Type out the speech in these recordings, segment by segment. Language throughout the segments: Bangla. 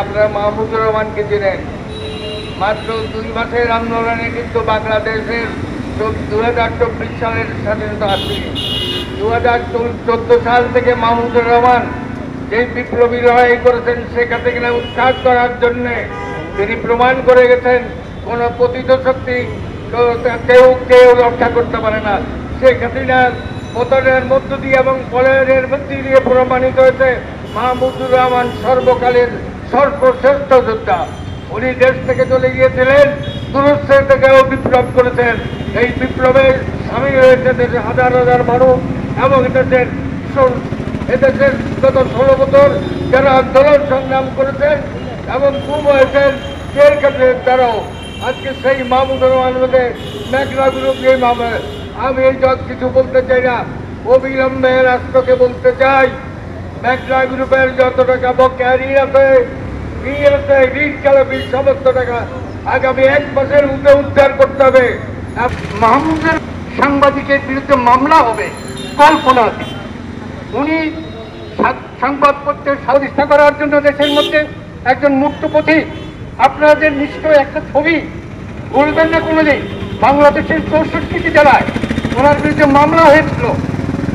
আপনারা মাহমুদুর রহমানকে চেনেন। মাত্র 2 মাসের আন্দোলনে কিন্তু বাংলাদেশের 2024 সালের স্বাধীনতা আসেনি। 2014 সাল থেকে মাহমুদুর রহমান যে বিপ্লবী লড়াই করেছেন শেখ হাসিনা উৎখাত করার জন্যে তিনি প্রমাণ করে গেছেন কোন পতিত শক্তি কেউ রক্ষা করতে পারে না। শেখ হাসিনার পতনের মধ্য দিয়ে এবং পলায়নের মধ্য দিয়ে প্রমাণিত হয়েছে মাহমুদুর রহমান সর্বকালের সর্বশ্রেষ্ঠ যোদ্ধা। উনি দেশ থেকে চলে গিয়েছিলেন, তুরস্কের থেকেও বিপ্লব করেছেন। এই বিপ্লবের সামিল হয়েছে দেশের হাজার হাজার মানুষ এবং এদেশের গত 16 বছর যারা আন্দোলন সংগ্রাম করেছেন এবং গুম হয়েছেন জেল কাটে তারাও। আজকে সেই মাহমুদুর রহমান মধ্যে মেঘনা গ্রুপ নিয়ে আমি এই কিছু বলতে চাই না, অবিলম্বে রাষ্ট্রকে বলতে চাই মেঘনা গ্রুপের যত টাকা বকেয়া ঋণ আছে ঋণ খেলাপি সমস্ত টাকা আগামী 1 মাসের মধ্যে উদ্ধার করতে হবে। মাহমুদের সাংবাদিকের বিরুদ্ধে মামলা হবে কল্পনা। উনি সংবাদপত্রের প্রতিষ্ঠা করার জন্য দেশের মধ্যে একজন মুক্ত পথিক। আপনাদের নিশ্চয় একটা ছবি বলবেন না কোনোদিন, বাংলাদেশের 64টি জেলায় ওনার বিরুদ্ধে মামলা হয়েছিল।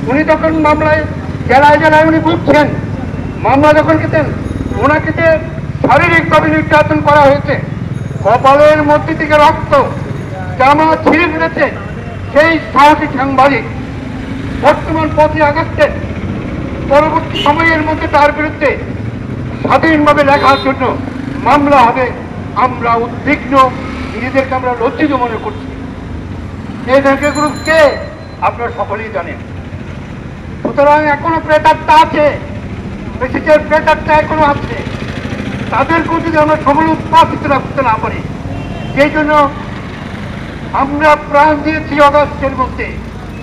উনি তখন মামলায় জেলায় জেলায় উনি ঘুরছেন। মামলা যখন খেতেন ওনাকে শারীরিকভাবে নির্যাতন করা হয়েছে, কপালের মধ্যে থেকে রক্ত, জামা ছিঁড়ে ফেলেছে সেই সাহসী সাংবাদিক। বর্তমান 5 আগস্টের পরবর্তী সময়ের মধ্যে তার বিরুদ্ধে স্বাধীনভাবে লেখার জন্য মামলা হবে। আমরা উদ্বিগ্ন, নিজেদেরকে আমরা লজ্জিত মনে করছি। এই ব্যাংক গ্রুপকে আপনারা সকলেই জানেন। সুতরাং এখনো প্রেতাত্মা আছে, বেশিদের প্রেতাত্মা এখনো আছে। তাদেরকেও যদি আমরা সকলে উৎপাদিত রাখতে না পারি, সেই জন্য আমরা প্রাণ দিয়েছি অগস্টের মধ্যে,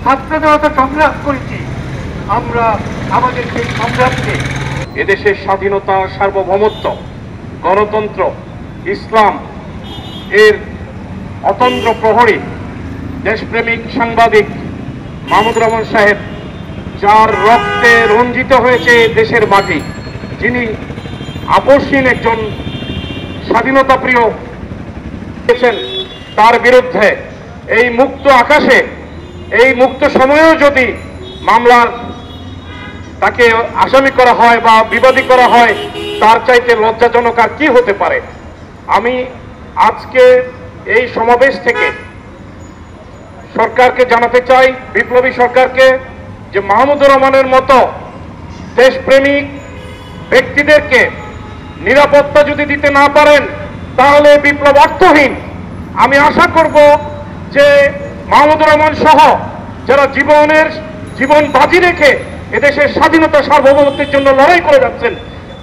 ছাত্রদের মতো সংগ্রাম করেছি। আমরা আমাদের সেই সংগ্রামকে এদেশের স্বাধীনতা, সার্বভৌমত্ব, গণতন্ত্র, ইসলাম এর অতন্ত্র প্রহরী দেশপ্রেমিক সাংবাদিক মাহমুদুর রহমান সাহেব, যার রক্তে রঞ্জিত হয়েছে দেশের মাটি, যিনি আপসহীন একজন স্বাধীনতা প্রিয়, তার বিরুদ্ধে এই মুক্ত আকাশে, এই মুক্ত সময়েও যদি মামলার তাকে আসামি করা হয় বা বিবাদী করা হয়, তার চাইতে লজ্জাজনক আর কি হতে পারে। আমি আজকে এই সমাবেশ থেকে সরকারকে জানাতে চাই, বিপ্লবী সরকারকে, যে মাহমুদুর রহমানের মতো দেশপ্রেমিক ব্যক্তিদেরকে নিরাপত্তা যদি দিতে না পারেন তাহলে বিপ্লব অর্থহীন। আমি আশা করব যে মাহমুদুর রহমান সহ যারা জীবন বাজি রেখে এদেশের স্বাধীনতা সার্বভৌমত্বের জন্য লড়াই করে যাচ্ছেন,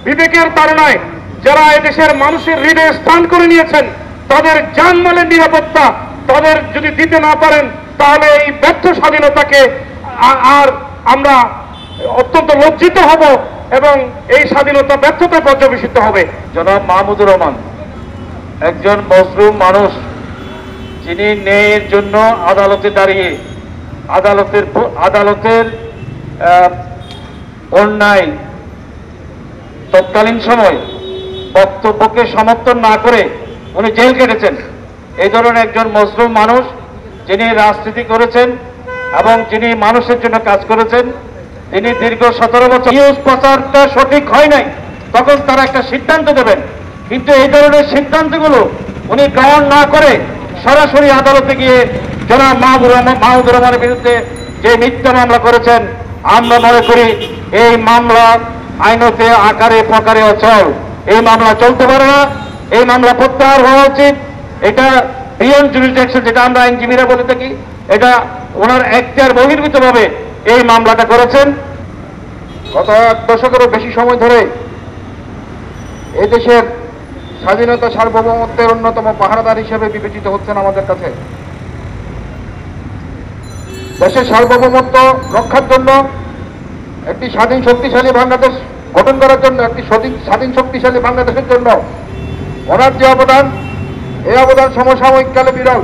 বিবেকের তাড়নায় যারা এদেশের মানুষের হৃদয়ে স্থান করে নিয়েছেন, তাদের জানমালের নিরাপত্তা তাদের যদি দিতে না পারেন তাহলে এই ব্যর্থ স্বাধীনতাকে আর আমরা অত্যন্ত লজ্জিত হব এবং এই স্বাধীনতা ব্যর্থতায় পর্যবেসিত হবে। জনাব মাহমুদুর রহমান একজন মজলুম মানুষ, যিনি ন্যায়ের জন্য আদালতে দাঁড়িয়ে আদালতের অন্যায় তৎকালীন সময় বক্তব্যকে সমর্থন না করে উনি জেল কেটেছেন। এই ধরনের একজন মজলুম মানুষ, যিনি রাজনীতি করেছেন এবং যিনি মানুষের জন্য কাজ করেছেন, তিনি দীর্ঘ 17 বছর নিউজ প্রচারটা সঠিক হয় নাই, তখন তারা একটা সিদ্ধান্ত দেবেন, কিন্তু এই ধরনের সিদ্ধান্তগুলো উনি গ্রহণ না করে সরাসরি আদালতে গিয়ে জনাব মাহমুদুর রহমানের বিরুদ্ধে যে মিথ্যা মামলা করেছেন, আমরা মনে করি এই মামলা আইনতে আকারে প্রকারে অচল। এই মামলা চলতে পারে না, এই মামলা প্রত্যাহার হওয়া উচিত। এটা বিয়ন্ড জুরিসডিকশন, যেটা আমরা আইনজীবীরা বলে থাকি, এটা ওনার এখতিয়ার বহির্ভূতভাবে এই মামলাটা করেছেন। গত 1 দশকেরও বেশি সময় ধরে এদেশের স্বাধীনতা সার্বভৌমত্বের অন্যতম পাহারাদার হিসেবে বিবেচিত হচ্ছেন আমাদের কাছে। দেশের সার্বভৌমত্ব রক্ষার জন্য, একটি স্বাধীন শক্তিশালী বাংলাদেশ গঠন করার জন্য, একটি স্বাধীন শক্তিশালী বাংলাদেশের জন্য ওনার যে অবদান, এই অবদান সমসাময়িককালে বিরল।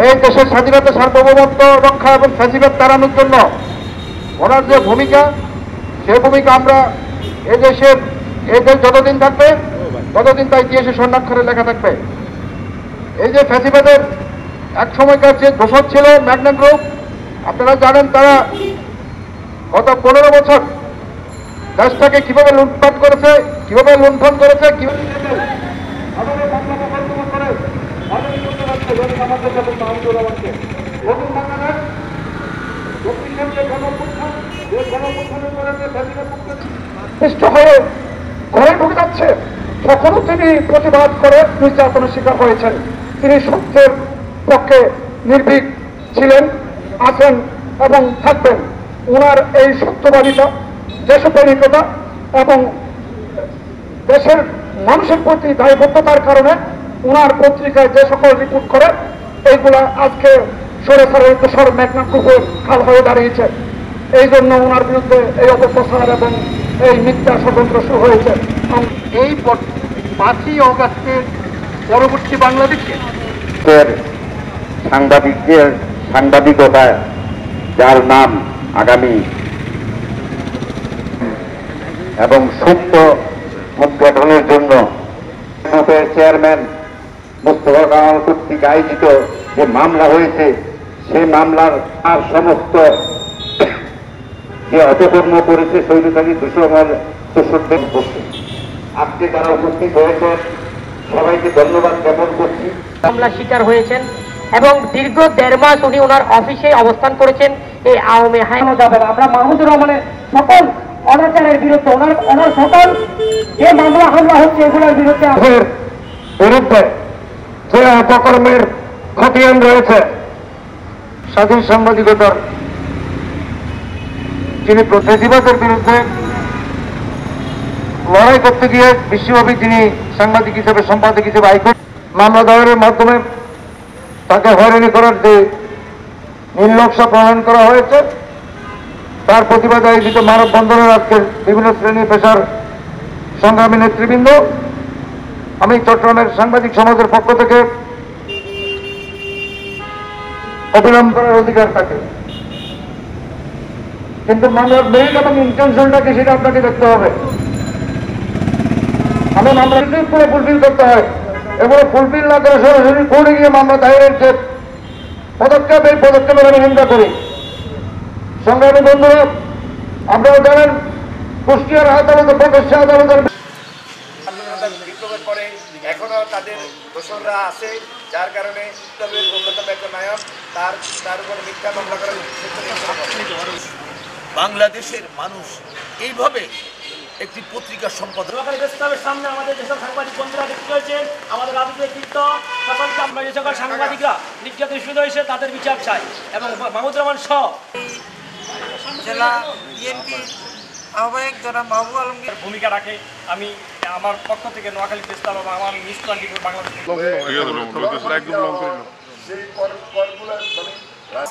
এই দেশের স্বাধীনতা সার্বভৌমত্ব রক্ষা এবং ফ্যাসিবাদ তাড়ানোর জন্য ওনার যে ভূমিকা, সেই ভূমিকা আমরা এদেশের এই দেশ যতদিন থাকবে ততদিন তা ইতিহাসে স্বর্ণাক্ষরে লেখা থাকবে। এই যে ফ্যাসিবাদের এক সময়কার যে দোষর ছিল ম্যাগনা গ্রুপ, আপনারা জানেন তারা গত 15 বছর দেশটাকে কিভাবে লুটপাট করেছে, কিভাবে লুণ্ঠন করেছে, কিভাবে হয়ে ঘরে ঢুকে যাচ্ছে, তখনও তিনি প্রতিবাদ করে নির্যাতনের শিকার হয়েছেন। তিনি সত্যের পক্ষে নির্ভীক ছিলেন, আছেন এবং থাকবেন। ওনার এই সত্যবাদিতা, দেশপ্রেমিকতা এবং দেশের মানুষের প্রতি দায়বদ্ধতার কারণে ওনার পত্রিকায় যে সকল রিপোর্ট করে এইগুলা আজকে সরেসারের দোষর মেঘনা গ্রুপের খাল হয়ে দাঁড়িয়েছে। এই জন্য ওনার বিরুদ্ধে এই অপপ্রচার এবং এই মিথ্যা ষড়যন্ত্র শুরু হয়েছে। এই 5ই অগাস্টের পরবর্তী বাংলাদেশে সাংবাদিকতা যার নাম আগামী এবং সত্য উদ্ঘাটনের জন্য চেয়ারম্যান মোস্তফা কামাল কর্তৃক আয়োজিত যে মামলা হয়েছে, সেই মামলার আর সমস্ত যে অপকর্ম করেছে স্বৈরতান্ত্রিক দোষরদের করছে। আজকে যারা উপস্থিত হয়েছে সবাইকে ধন্যবাদ জ্ঞাপন করছি। মামলার শিকার হয়েছেন এবং দীর্ঘ 1.5 মাস উনি ওনার অফিসে অবস্থান করেছেন এই আওয়ামী হাইনো যাবে না। আমরা মাহমুদুর রহমানের সকল অনাচারের বিরুদ্ধে ওনার সকল যে মামলা হামলা হচ্ছে এগুলোর বিরুদ্ধে যে অপকর্মের খতিয়ান রয়েছে, স্বাধীন সাংবাদিকতার যিনি ফ্যাসিবাদের বিরুদ্ধে লড়াই করতে গিয়ে বিশ্বব্যাপী যিনি সাংবাদিক হিসেবে, সম্পাদক হিসেবে হাইকোর্ট মামলা দায়েরের মাধ্যমে তাকে হয়রানি করার যে নির্লক্ষ্য প্রণয়ন করা হয়েছে, তার প্রতিবাদে আয়োজিত মানববন্ধনের আজকে বিভিন্ন শ্রেণী পেশার সংগ্রামী নেতৃবৃন্দ, আমি চট্টগ্রামের সাংবাদিক সমাজের পক্ষ থেকে অবিলম্ব করার অধিকার থাকে। কিন্তু মামলার মেরিট এবং ইন্টেনশনটাকে সেটা আপনাকে দেখতে হবে। আমি মামলা পুরো ফুলফিল করতে হয়, এগুলো ফুলফিল না করে সরাসরি কোর্টে গিয়ে মামলা দায়েরের যে পদক্ষেপ, এই পদক্ষেপের আমি নিন্দা করি। সংগ্রামী বন্ধুরা, আপনারা জানেন কুষ্টিয়ার আদালতে, প্রকাশ্য আদালতের বিপ্লবের পরে এখনো তাদের দোসররা আছে, যার কারণে বিপ্লবের অন্যতম একজন নায়ক তার উপর মিথ্যা মামলা করা বাংলাদেশের মানুষ এইভাবে একটি পত্রিকা সম্পাদক সামনে আমাদের যেসব সাংবাদিক বন্ধুরা দেখতে হয়েছেন, আমাদের রাজনৈতিক ব্যক্তিত্ব সকলকে আমরা যে সকল সাংবাদিকরা নির্যাতিত শুরু হয়েছে তাদের বিচার চাই এবং মাহমুদুর রহমান সহ জেলা বিএনপি আহ্বায়ক জনাব মাহবুব আলমগীর ভূমিকা রাখে। আমি আমার পক্ষ থেকে নোয়াখালী প্রেস ক্লাব এবং আমার মিস টোয়েন্টি বাংলাদেশ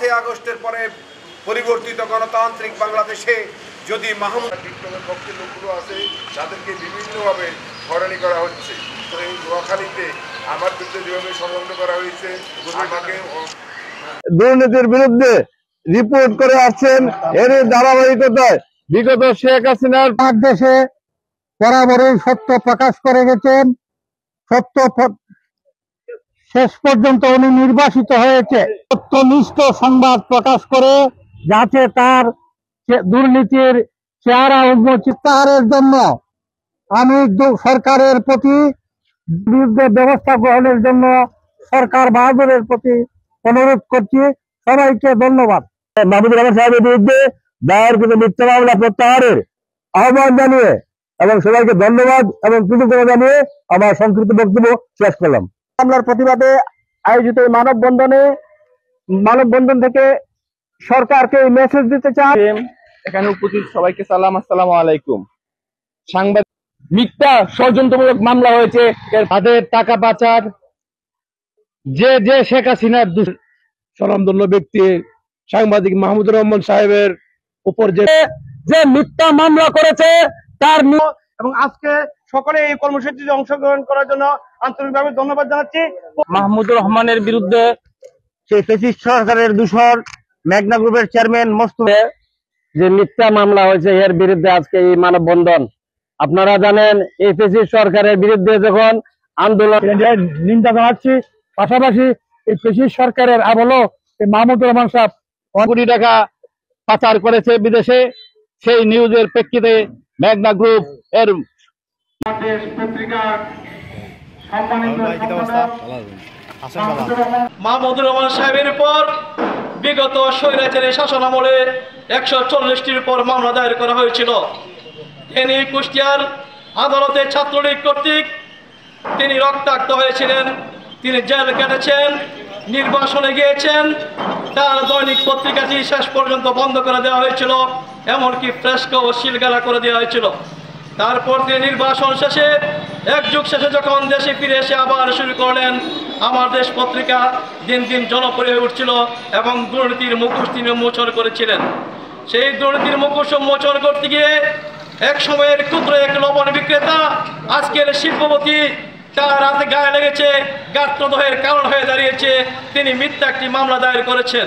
সেই আগস্টের পরে পরিবর্তিত গণতান্ত্রিক বাংলাদেশে যদি মাহমুদ বিপ্লবের পক্ষে লোকগুলো আছে তাদেরকে বিভিন্নভাবে হয়রানি করা হচ্ছে। তো এই নোয়াখালীতে আমার বিরুদ্ধে যেভাবে ষড়যন্ত্র করা হয়েছে, আমাকে দুর্নীতির বিরুদ্ধে রিপোর্ট করে আসছেন, এর ধারাবাহিকতায় বিগত শেখ হাসিনার দেশে বরাবরই সত্য প্রকাশ করে গেছেন। সত্য শেষ পর্যন্ত উনি নির্বাসিত হয়েছে সত্যনিষ্ঠ সংবাদ প্রকাশ করে, যাতে তার দুর্নীতির চেহারা উন্মোচিতের জন্য আমি সরকারের প্রতি বিরুদ্ধে ব্যবস্থা গ্রহণের জন্য সরকার বাহাদুরের প্রতি অনুরোধ করছি। সবাইকে ধন্যবাদ। মাহমুদুর রহমান সাহেবের বিরুদ্ধে দায়েরকৃত মিথ্যা মামলা প্রত্যাহারের আহ্বান জানিয়ে এবং সবাইকে ধন্যবাদ এবং কৃতজ্ঞতা জানিয়ে আমার সংক্ষিপ্ত বক্তব্য শেষ করলাম। মামলার প্রতিবাদে আয়োজিত এই মানববন্ধন থেকে সরকারকে মেসেজ দিতে চাই। এখানে উপস্থিত সবাইকে সালাম, আসসালামু আলাইকুম। সাংবাদিক মিথ্যা ষড়যন্ত্রমূলক মামলা হয়েছে, তাদের টাকা পাচার, যে শেখ হাসিনার স্বনামধন্য ব্যক্তি সাংবাদিক মাহমুদুর রহমান সাহেবের উপর যে মিথ্যা মামলা করেছে তার এবং আজকে সকলে এই কর্মসূচিতে অংশগ্রহণ করার জন্য আন্তরিকভাবে ধন্যবাদ জানাচ্ছি। মাহমুদুর রহমানের বিরুদ্ধে সেই ফ্যাসিস্ট সরকারের দূষর মেঘনা গ্রুপের চেয়ারম্যান মোস্তফা যে মিথ্যা মামলা হয়েছে, এর বিরুদ্ধে আজকে এই মানববন্ধন। আপনারা জানেন এই ফ্যাসিস্ট সরকারের বিরুদ্ধে যখন আন্দোলন নিন্দা জানাচ্ছি, পাশাপাশি এই ফ্যাসিস্ট সরকারের আমলও মাহমুদুর রহমান সাহেব কোটি টাকা পাচার করেছে বিদেশে। সেই নিউজের প্রেক্ষিতে মেঘনা গ্রুপ এর মাহমুদুর রহমান সাহেবের উপর বিগত স্বৈরাচারী শাসন আমলে 140টির উপর মামলা দায়ের করা হয়েছিল। তিনি কুষ্টিয়ার আদালতে ছাত্রলীগ কর্তৃক তিনি রক্তাক্ত হয়েছিলেন, তিনি জেল কেটেছেন, নির্বাসনে গিয়েছেন, তার দৈনিক পত্রিকাটি শেষ পর্যন্ত বন্ধ করে দেওয়া হয়েছিল, এমনকি ফ্রেস্কো ও সিলগালা করে দেওয়া হয়েছিল। তারপর তিনি নির্বাসন শেষে এক যুগ শেষে যখন দেশে ফিরে এসে আবার শুরু করলেন, আমার দেশ পত্রিকা দিন দিন জনপ্রিয় হয়ে উঠছিল এবং দুর্নীতির মুখোশ তিনি উন্মোচন করেছিলেন। সেই দুর্নীতির মুখোশ উন্মোচন করতে গিয়ে এক সময়ের ক্ষুদ্র এক লবণ বিক্রেতা আজকের শিল্পপতি, তার হাতে গায়ে লেগেছে, গাত্রদহের কারণ হয়ে দাঁড়িয়েছে, তিনি মিথ্যা একটি মামলা দায়ের করেছেন।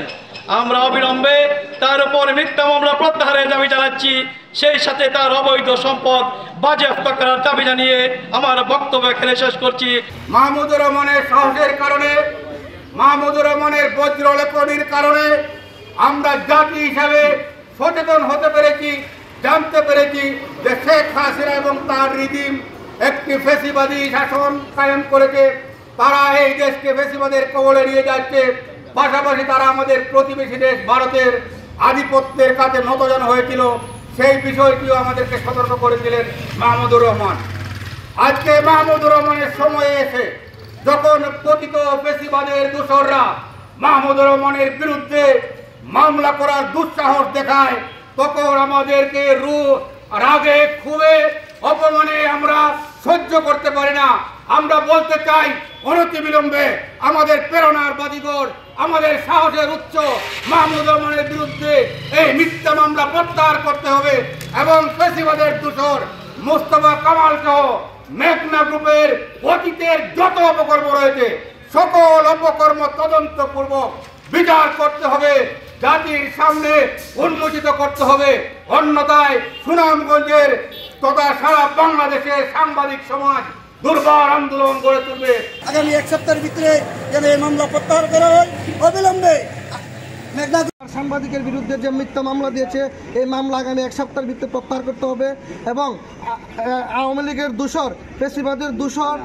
আমরা অবিলম্বে তার উপর মিথ্যা মামলা প্রত্যাহারের দাবি জানাচ্ছি, সেই সাথে তার অবৈধ সম্পদ বাজেয়াপ্ত করার দাবি জানিয়ে আমার বক্তব্য এখানে শেষ করছি। মাহমুদুর রহমানের সাহসের কারণে, মাহমুদুর রহমানের বজ্রলেখনির কারণে আমরা জাতি হিসাবে সচেতন হতে পেরেছি, জানতে পেরেছি যে শেখ হাসিনা এবং তার রিজিম একটি ফ্যাসিবাদী শাসন কায়েম করেছে। তারা এই দেশকে ফ্যাসিবাদের কবলে নিয়ে যাচ্ছে। পাশাপাশি তারা আমাদের প্রতিবেশী দেশ ভারতের আধিপত্যের কাছে নতজান হয়েছিল, সেই বিষয়টিও আমাদেরকে সতর্ক করেছিলেন মাহমুদুর রহমান। আজকে মাহমুদুর রহমানের সময়ে এসে যখন পতিত ফ্যাসিবাদের দোসররা মাহমুদুর রহমানের বিরুদ্ধে মামলা করার দুঃসাহস দেখায়, তখন আমাদেরকে রাগে ক্ষোভে অপমানে আমরা সহ্য করতে পারি না। আমরা বলতে চাই, অনতিবিলম্বে আমাদের প্রেরণার বাজিগর, আমাদের সাহসের উচ্চ মাহমুদুর রহমানের বিরুদ্ধে এই মিথ্যা মামলা প্রত্যাহার করতে হবে এবং ফ্যাসিবাদের দোসর মোস্তফা কামাল সহ মেঘনা গ্রুপের অতীতের যত অপকর্ম রয়েছে সকল অপকর্ম তদন্তপূর্বক বিচার করতে হবে, জাতির সামনে উন্মোচিত করতে হবে। অন্যথায় সুনামগঞ্জের তথা সারা বাংলাদেশের সাংবাদিক সমাজ দুর্বার আন্দোলন গড়ে তুলবে। আগামী এক সপ্তাহের ভিতরে যেন এই মামলা প্রত্যাহার করা হয় অবিলম্বে। মেঘনা সাংবাদিকের বিরুদ্ধে যে মিথ্যা মামলা দিয়েছে, এই মামলা আগামী এক সপ্তাহের ভিতরে প্রত্যাহার করতে হবে এবং আওয়ামী লীগের দোসর, ফ্যাসিবাদের দোসর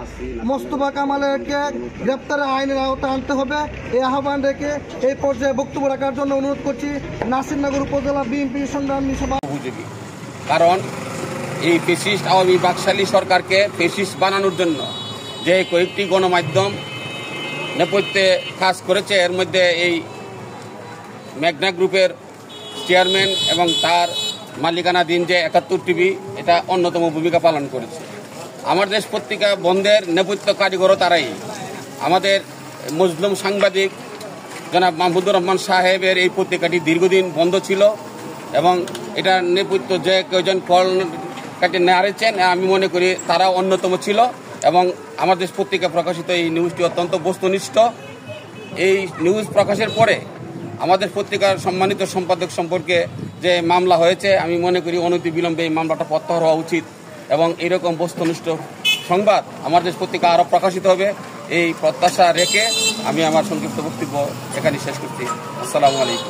মোস্তফা কামালকে গ্রেপ্তারের আইনের আওতায় আনতে হবে। এই আহ্বান রেখে এই পর্যায়ে বক্তব্য রাখার জন্য অনুরোধ করছি নাসিরনগর উপজেলা বিএনপি সংগ্রামী সভা। কারণ এই ফ্যাসিস্ট আওয়ামী বাকশালী সরকারকে ফ্যাসিস্ট বানানোর জন্য যে কয়েকটি গণমাধ্যম নেপথ্যে কাজ করেছে, এর মধ্যে এই মেঘনা গ্রুপের চেয়ারম্যান এবং তার মালিকানাধীন যে 71 টিভি, এটা অন্যতম ভূমিকা পালন করেছে। আমার দেশ পত্রিকা বন্ধের নেপথ্য কারিগরও তারাই। আমাদের মজলুম সাংবাদিক জনাব মাহমুদুর রহমান সাহেবের এই পত্রিকাটি দীর্ঘদিন বন্ধ ছিল এবং এটার নেপথ্য যে কয়েকজন কল কাটে নাড়েছেন, আমি মনে করি তারা অন্যতম ছিল এবং আমার দেশ পত্রিকা প্রকাশিত এই নিউজটি অত্যন্ত বস্তুনিষ্ঠ। এই নিউজ প্রকাশের পরে আমাদের পত্রিকার সম্মানিত সম্পাদক সম্পর্কে যে মামলা হয়েছে, আমি মনে করি অনতিবিলম্বে এই মামলাটা প্রত্যাহার হওয়া উচিত এবং এইরকম বস্তুনিষ্ঠ সংবাদ আমার দেশ পত্রিকা আরও প্রকাশিত হবে, এই প্রত্যাশা রেখে আমি আমার সংক্ষিপ্ত বক্তব্য এখানে শেষ করছি। আসসালামু আলাইকুম।